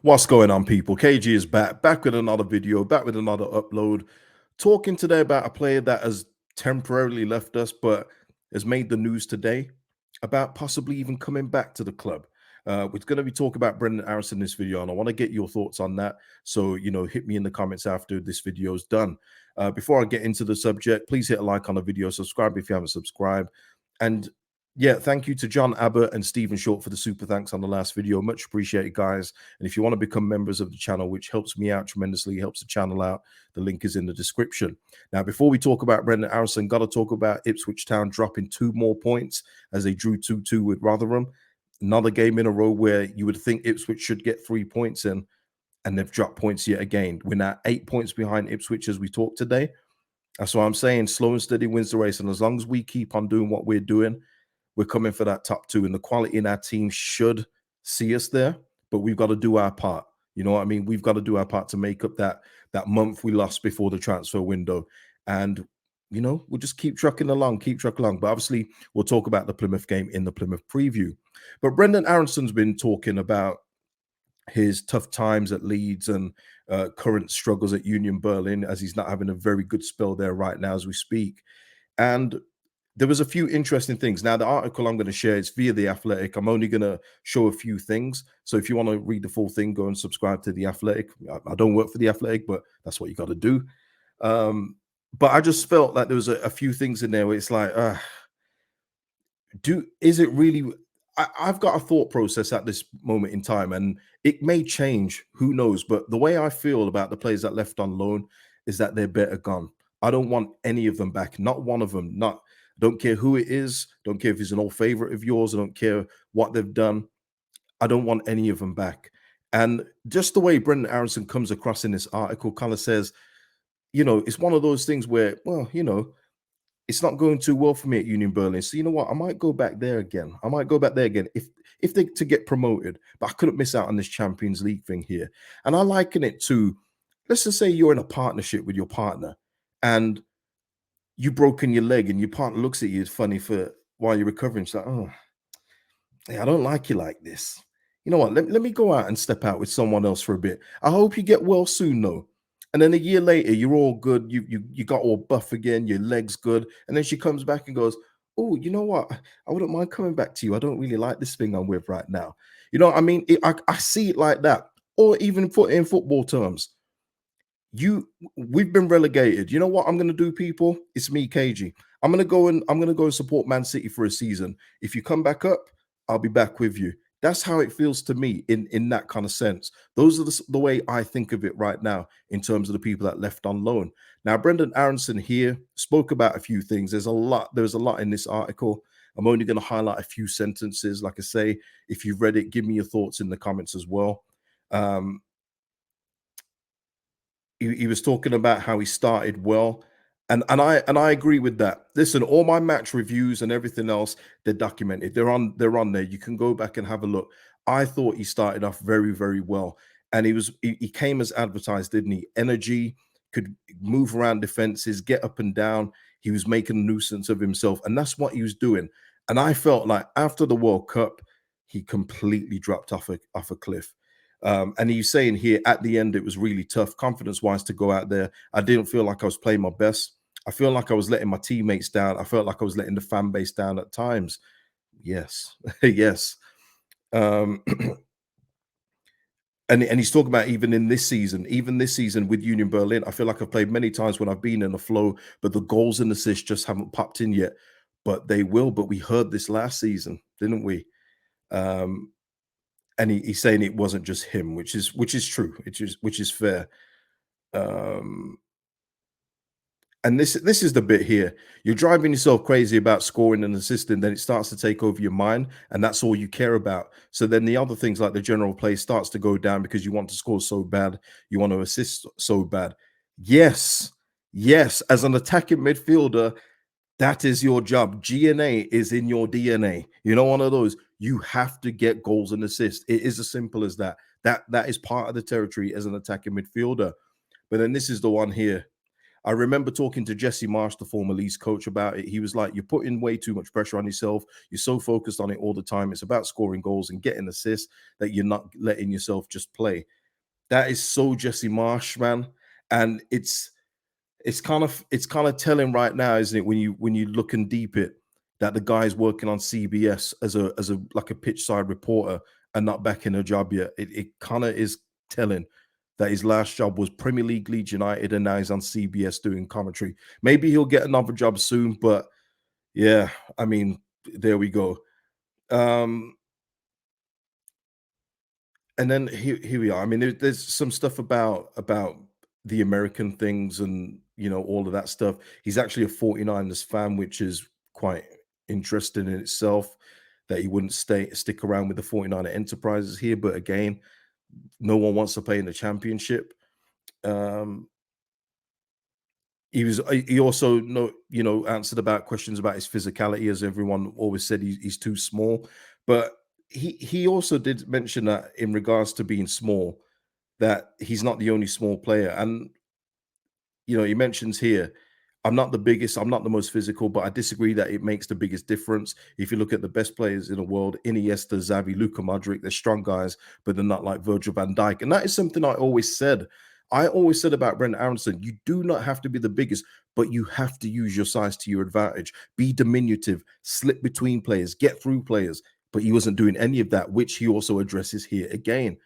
What's going on, people? KG is back with another video, back with another upload. Talking today about a player that has temporarily left us, but has made the news today about possibly even coming back to the club. We're going to be talking about Brendan Aaronson in this video, and I want to get your thoughts on that. So, hit me in the comments after this video is done. Before I get into the subject, please hit a like on the video, subscribe if you haven't subscribed, and yeah, thank you to John Abbott and Stephen Short for the super thanks on the last video. Much appreciated, guys. And if you want to become members of the channel, which helps me out tremendously, helps the channel out, the link is in the description. Now, before we talk about Brendan Aaronson, got to talk about Ipswich Town dropping 2 more points as they drew 2-2 with Rotherham. Another game in a row where you would think Ipswich should get 3 points in, and they've dropped points yet again. We're now 8 points behind Ipswich as we talk today. That's why I'm saying slow and steady wins the race. And as long as we keep on doing what we're doing, we're coming for that top 2, and the quality in our team should see us there, but we've got to do our part. You know what I mean? We've got to do our part to make up that month we lost before the transfer window. And, we'll just keep trucking along. But obviously, we'll talk about the Plymouth game in the Plymouth preview. But Brendan Aaronson been talking about his tough times at Leeds and current struggles at Union Berlin, as he's not having a very good spell there right now as we speak. And there was a few interesting things. Now, the article I'm going to share is via The Athletic. I'm only going to show a few things. So if you want to read the full thing, go and subscribe to The Athletic. I don't work for The Athletic, but that's what you got to do. But I just felt like there was a few things in there where it's like, is it really... I've got a thought process at this moment in time, and it may change. Who knows? But the way I feel about the players that left on loan is that they're better gone. I don't want any of them back. Not one of them. Don't care who it is. Don't care if it's an old favorite of yours. I don't care what they've done. I don't want any of them back. And just the way Brendan Aaronson comes across in this article kind of says, it's one of those things where, well, it's not going too well for me at Union Berlin. So you know what? I might go back there again. If they to get promoted, but I couldn't miss out on this Champions League thing here. And I liken it to, let's just say you're in a partnership with your partner and you've broken your leg and your partner looks at you funny while you're recovering. She's like, oh, hey, I don't like you like this. You know what? Let me go out and step out with someone else for a bit. I hope you get well soon, though. And then a year later, you're all good. You got all buff again. Your leg's good. And then she comes back and goes, oh, you know what? I wouldn't mind coming back to you. I don't really like this thing I'm with right now. You know what I mean? I see it like that. Or even in football terms. We've been relegated. You know what I'm going to do, people? It's me, KG. I'm going to go and support Man City for a season. If you come back up, I'll be back with you. That's how it feels to me in that kind of sense. Those are the way I think of it right now in terms of the people that left on loan. Now, Brendan Aaronson here spoke about a few things. There's a lot in this article. I'm only going to highlight a few sentences. Like I say, if you've read it, give me your thoughts in the comments as well. He was talking about how he started well. And I agree with that. Listen, all my match reviews and everything else, they're documented. They're on there. You can go back and have a look. I thought he started off very, very well. And he came as advertised, didn't he? Energy, could move around defenses, get up and down. He was making a nuisance of himself. And that's what he was doing. And I felt like after the World Cup, he completely dropped off a cliff. And he's saying here at the end, it was really tough confidence-wise to go out there. I didn't feel like I was playing my best. I feel like I was letting my teammates down. I felt like I was letting the fan base down at times. Yes, yes. And he's talking about even this season with Union Berlin, I feel like I've played many times when I've been in a flow, but the goals and assists just haven't popped in yet. But they will. But we heard this last season, didn't we? And he's saying it wasn't just him, which is true, which is fair. And this is the bit here. You're driving yourself crazy about scoring and assisting, then it starts to take over your mind, and that's all you care about. So then the other things like the general play starts to go down because you want to score so bad, you want to assist so bad. Yes, as an attacking midfielder, that is your job. GNA is in your DNA. You know, one of those. You have to get goals and assists. It is as simple as that. That is part of the territory as an attacking midfielder. But then this is the one here. I remember talking to Jesse Marsh, the former Leeds coach, about it. He was like, "You're putting way too much pressure on yourself. You're so focused on it all the time. It's about scoring goals and getting assists that you're not letting yourself just play." That is so Jesse Marsh, man. And it's kind of telling right now, isn't it, when you look and deep it, that the guy's working on CBS as a like a pitch side reporter and not back in a job yet. It kind of is telling that his last job was Premier League Leeds United, and now he's on CBS doing commentary. Maybe he'll get another job soon, but yeah, I mean, there we go. Um, and then here we are. I mean, there's some stuff about the American things and all of that stuff. He's actually a 49ers fan, which is quite interesting in itself. That he wouldn't stick around with the 49er enterprises here, but again, no one wants to play in the championship. Um, he also answered about questions about his physicality, as everyone always said he's too small, but he also did mention that in regards to being small, that he's not the only small player. And he mentions here, I'm not the biggest, I'm not the most physical, but I disagree that it makes the biggest difference. If you look at the best players in the world, Iniesta, Xavi, Luka Modric, they're strong guys, but they're not like Virgil van Dijk. And that is something I always said. I always said about Brendan Aaronson, you do not have to be the biggest, but you have to use your size to your advantage. Be diminutive, slip between players, get through players. But he wasn't doing any of that, which he also addresses here again.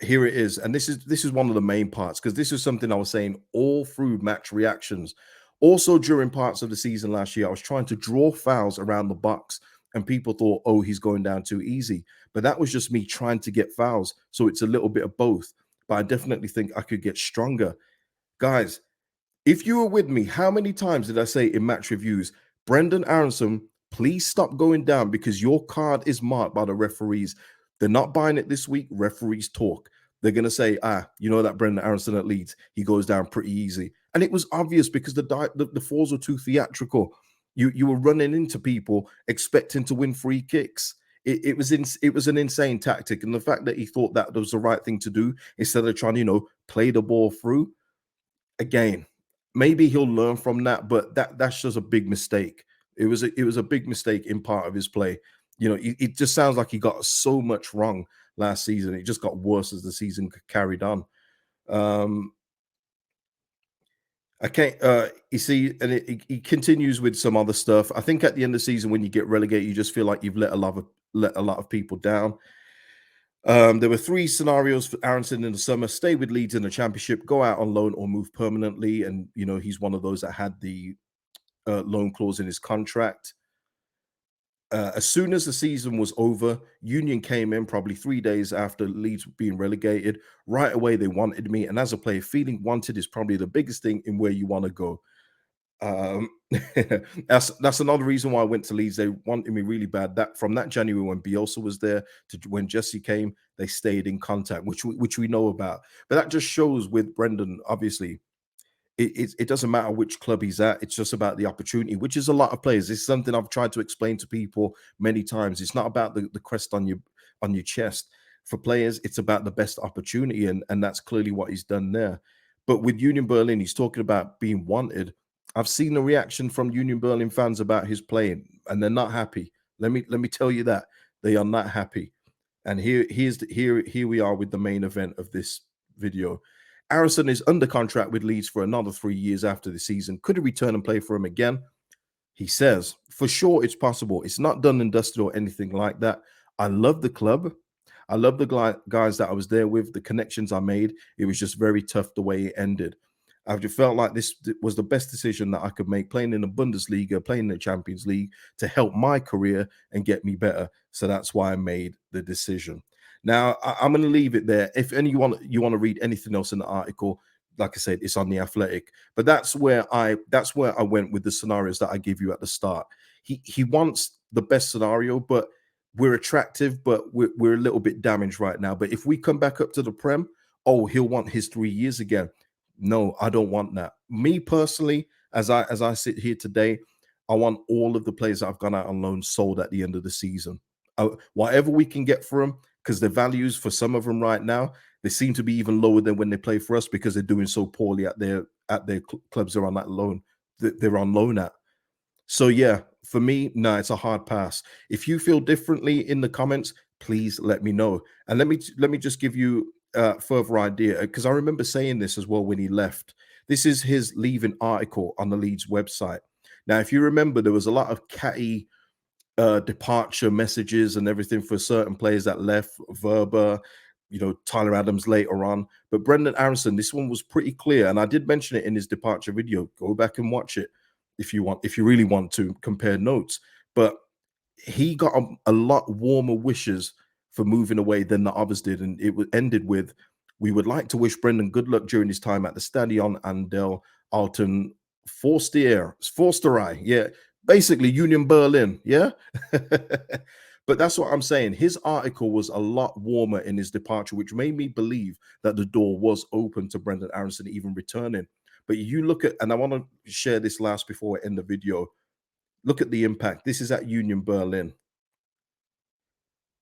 Here it is, and this is one of the main parts, because this is something I was saying all through match reactions. Also, during parts of the season last year, I was trying to draw fouls around the box, and people thought, "Oh, he's going down too easy." But that was just me trying to get fouls. So it's a little bit of both. But I definitely think I could get stronger, guys. If you were with me, how many times did I say in match reviews, Brendan Aaronson, please stop going down because your card is marked by the referees. They're not buying it this week. Referees talk. They're going to say, that Brendan Aaronson at Leeds, he goes down pretty easy. And it was obvious because the falls were too theatrical. You were running into people expecting to win free kicks. It was an insane tactic. And the fact that he thought that was the right thing to do instead of trying to, play the ball through, again, maybe he'll learn from that, but that's just a big mistake. It was a big mistake in part of his play. It just sounds like he got so much wrong last season. It just got worse as the season carried on. I can't. You see, and he continues with some other stuff. I think at the end of the season, when you get relegated, you just feel like you've let a lot of people down. There were three scenarios for Aaronson in the summer: stay with Leeds in the Championship, go out on loan, or move permanently. And he's one of those that had the loan clause in his contract. As soon as the season was over, Union came in probably 3 days after Leeds being relegated. Right away, they wanted me, and as a player, feeling wanted is probably the biggest thing in where you want to go. Um, that's another reason why I went to Leeds. They wanted me really bad. That from that January when Bielsa was there to when Jesse came, they stayed in contact, which we know about. But that just shows with Brendan, obviously, it doesn't matter which club he's at. It's just about the opportunity, which is a lot of players. It's something I've tried to explain to people many times. It's not about the crest on your chest. For players, it's about the best opportunity, and that's clearly what he's done there. But with Union Berlin, he's talking about being wanted. I've seen the reaction from Union Berlin fans about his playing, and they're not happy. Let me tell you that they are not happy. And here we are with the main event of this video. Aaronson is under contract with Leeds for another 3 years after the season. Could he return and play for him again? He says, for sure, it's possible. It's not done and dusted or anything like that. I love the club. I love the guys that I was there with, the connections I made. It was just very tough the way it ended. I just felt like this was the best decision that I could make, playing in the Bundesliga, playing in the Champions League, to help my career and get me better. So that's why I made the decision. Now, I'm going to leave it there. If you want to read anything else in the article, like I said, it's on The Athletic. But that's where I went with the scenarios that I give you at the start. He wants the best scenario, but we're attractive, but we're a little bit damaged right now. But if we come back up to the Prem, he'll want his 3 years again. No, I don't want that. Me personally, as I sit here today, I want all of the players that I've gone out on loan sold at the end of the season. Whatever we can get for them, because the values for some of them right now, They seem to be even lower than when they play for us because they're doing so poorly at their clubs they're on that loan. They're on loan at. So yeah, for me, no, it's a hard pass. If you feel differently in the comments, please let me know. And let me just give you further idea because I remember saying this as well when he left. This is his leaving article on the Leeds website. Now, if you remember, there was a lot of catty departure messages and everything for certain players that left, Verba, Tyler Adams later on. But Brendan Aaronson, this one was pretty clear. And I did mention it in his departure video. Go back and watch it if you really want to compare notes. But he got a lot warmer wishes for moving away than the others did. And ended with, we would like to wish Brendan good luck during his time at the Stadion and Del Alton Forsterei. Yeah, basically Union Berlin. Yeah. But that's what I'm saying. His article was a lot warmer in his departure, which made me believe that the door was open to Brendan Aaronson even returning. But you look at, and I want to share this last before I end the video. Look at the impact. This is at Union Berlin.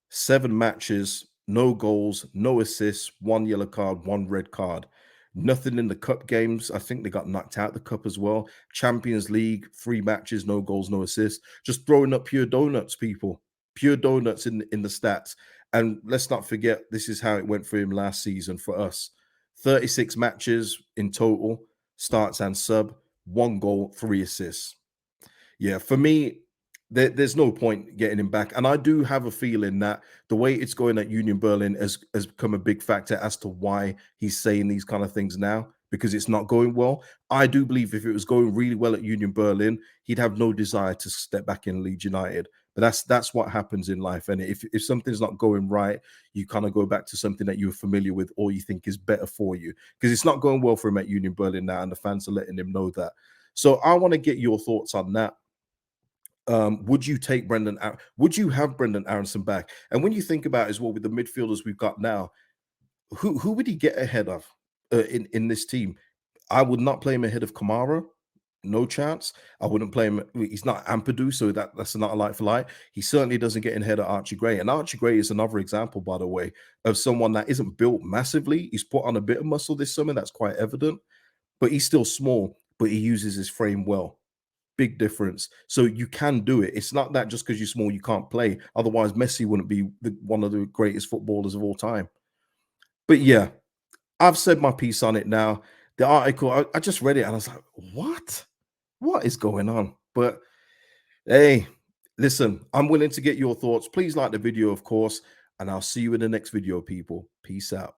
7 matches, no goals, no assists, 1 yellow card, 1 red card. Nothing in the cup games. I think they got knocked out the cup as well. Champions League, 3 matches, no goals, no assists. Just throwing up pure donuts, people. Pure donuts in the stats. And let's not forget, this is how it went for him last season for us. 36 matches in total, starts and sub, 1 goal, 3 assists. Yeah, for me, there's no point getting him back. And I do have a feeling that the way it's going at Union Berlin has become a big factor as to why he's saying these kind of things now, because it's not going well. I do believe if it was going really well at Union Berlin, he'd have no desire to step back in Leeds United. But that's what happens in life. And if something's not going right, you kind of go back to something that you're familiar with or you think is better for you. Because it's not going well for him at Union Berlin now, and the fans are letting him know that. So I want to get your thoughts on that. Would you take would you have Brendan Aaronson back? And when you think about it as well with the midfielders we've got now, who would he get ahead of in this team? I would not play him ahead of Kamara. No chance. I wouldn't play him. He's not Ampadu, so that's not a like for like. He certainly doesn't get in ahead of Archie Gray. And Archie Gray is another example, by the way, of someone that isn't built massively. He's put on a bit of muscle this summer. That's quite evident. But he's still small, but he uses his frame well. Big difference. So you can do it. It's not that just because you're small, you can't play. Otherwise, Messi wouldn't be one of the greatest footballers of all time. But yeah, I've said my piece on it now. The article, I just read it and I was like, what? What is going on? But hey, listen, I'm willing to get your thoughts. Please like the video, of course, and I'll see you in the next video, people. Peace out.